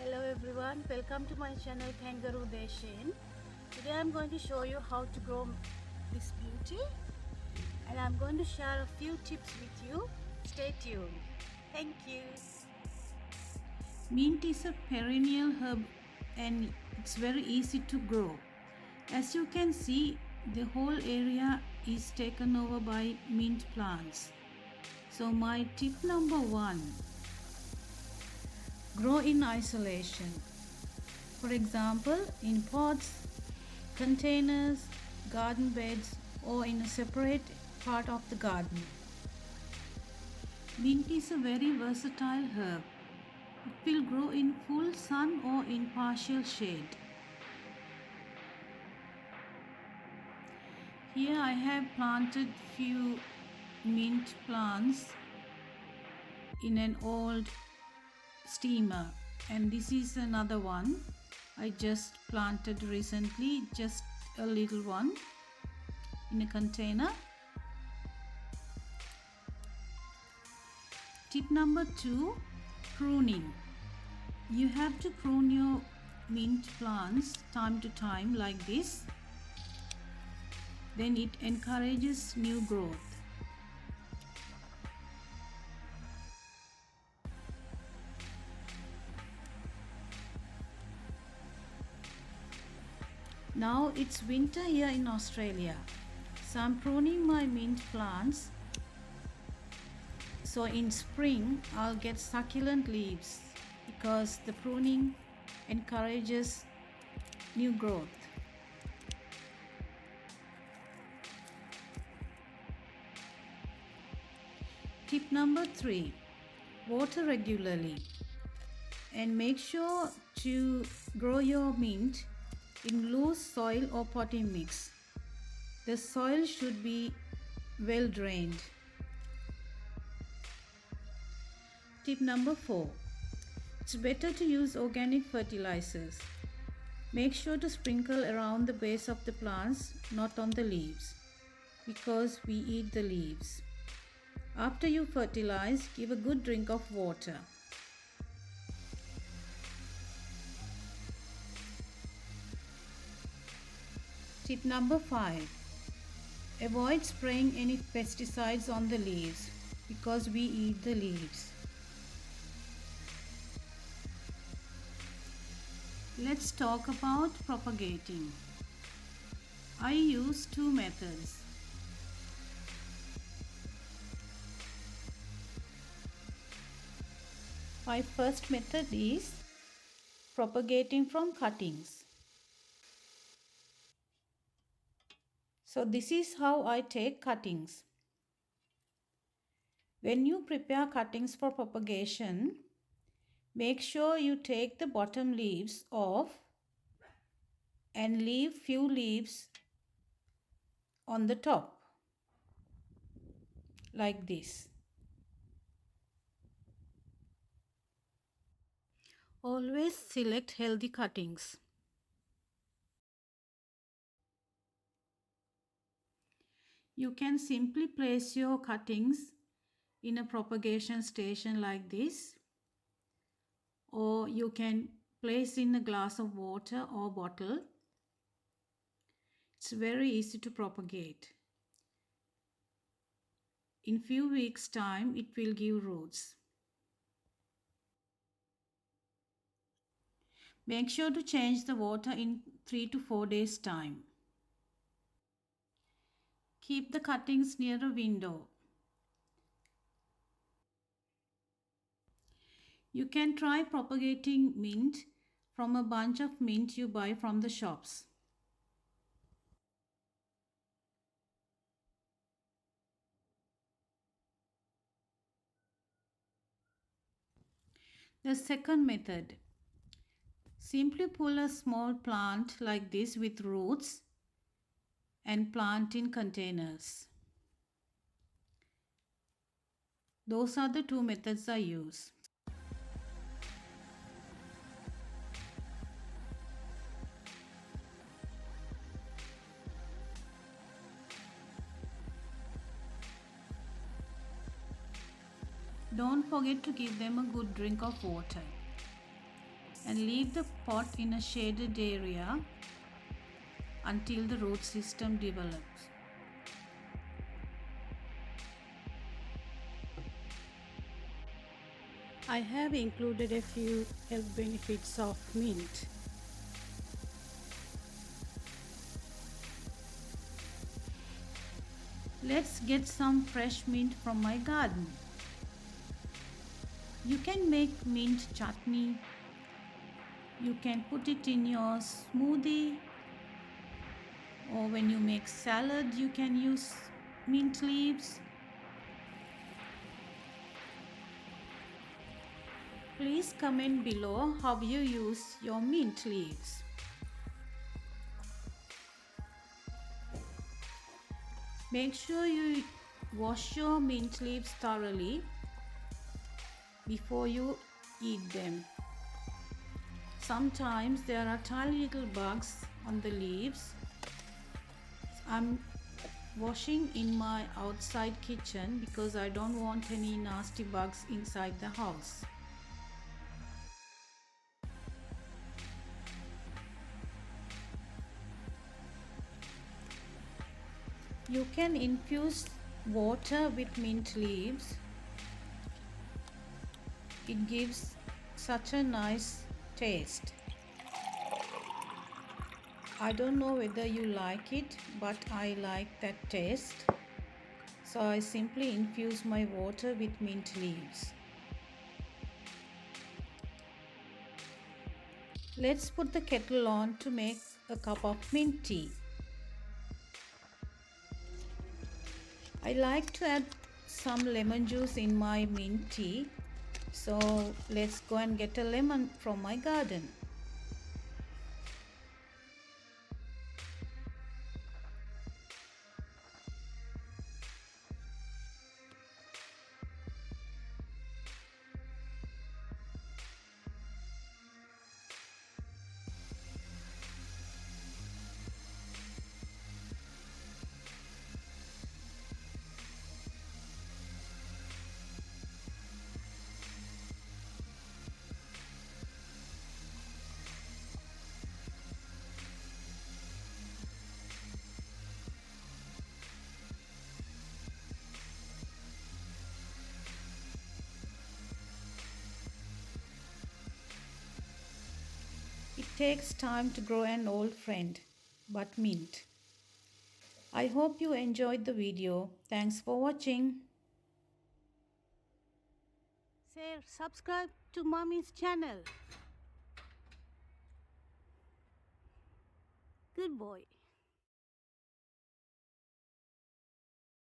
Hello everyone, welcome to my channel Kangaroo Deshayen. Today I'm going to show you how to grow this beauty and I'm going to share a few tips with you. Stay tuned. Thank you. Mint is a perennial herb and it's very easy to grow. As you can see, the whole area is taken over by mint plants. So my tip number 1, grow in isolation. For example, in pots, containers, garden beds, or in a separate part of the garden. Mint is a very versatile herb. It will grow in full sun or in partial shade. Here I have planted few mint plants in an old steamer, and this is another one I just planted recently, just a little one in a container. Tip number 2, pruning. You have to prune your mint plants time to time like this. Then it encourages new growth. Now it's winter here in Australia, so I'm pruning my mint plants. So in spring I'll get succulent leaves because the pruning encourages new growth. Tip number 3, water regularly and make sure to grow your mint in loose soil or potting mix. The soil should be well drained. Tip number 4, it's better to use organic fertilizers. Make sure to sprinkle around the base of the plants, not on the leaves, because we eat the leaves. After you fertilize, give a good drink of water. Tip number 5, avoid spraying any pesticides on the leaves because we eat the leaves. Let's talk about propagating. I use 2 methods. My first method is propagating from cuttings. So this is how I take cuttings. When you prepare cuttings for propagation, make sure you take the bottom leaves off and leave few leaves on the top, like this. Always select healthy cuttings. You can simply place your cuttings in a propagation station like this, or you can place in a glass of water or bottle. It's very easy to propagate. In few weeks' time, it will give roots. Make sure to change the water in 3 to 4 days' time. Keep the cuttings near a window. You can try propagating mint from a bunch of mint you buy from the shops. The second method, simply pull a small plant like this with roots and plant in containers. Those are the 2 methods I use. Don't forget to give them a good drink of water. and leave the pot in a shaded area until the root system develops. I have included a few health benefits of mint. Let's get some fresh mint from my garden. You can make mint chutney. You can put it in your smoothie, or when you make salad you can use mint leaves. Please comment below how you use your mint leaves. Make sure you wash your mint leaves thoroughly before you eat them. Sometimes there are tiny little bugs on the leaves. I'm washing in my outside kitchen because I don't want any nasty bugs inside the house. You can infuse water with mint leaves. It gives such a nice taste. I don't know whether you like it, but I like that taste. So I simply infuse my water with mint leaves. Let's put the kettle on to make a cup of mint tea. I like to add some lemon juice in my mint tea. So let's go and get a lemon from my garden. It takes time to grow an old friend, but mint. I hope you enjoyed the video. Thanks for watching. Say subscribe to Mommy's channel. Good boy.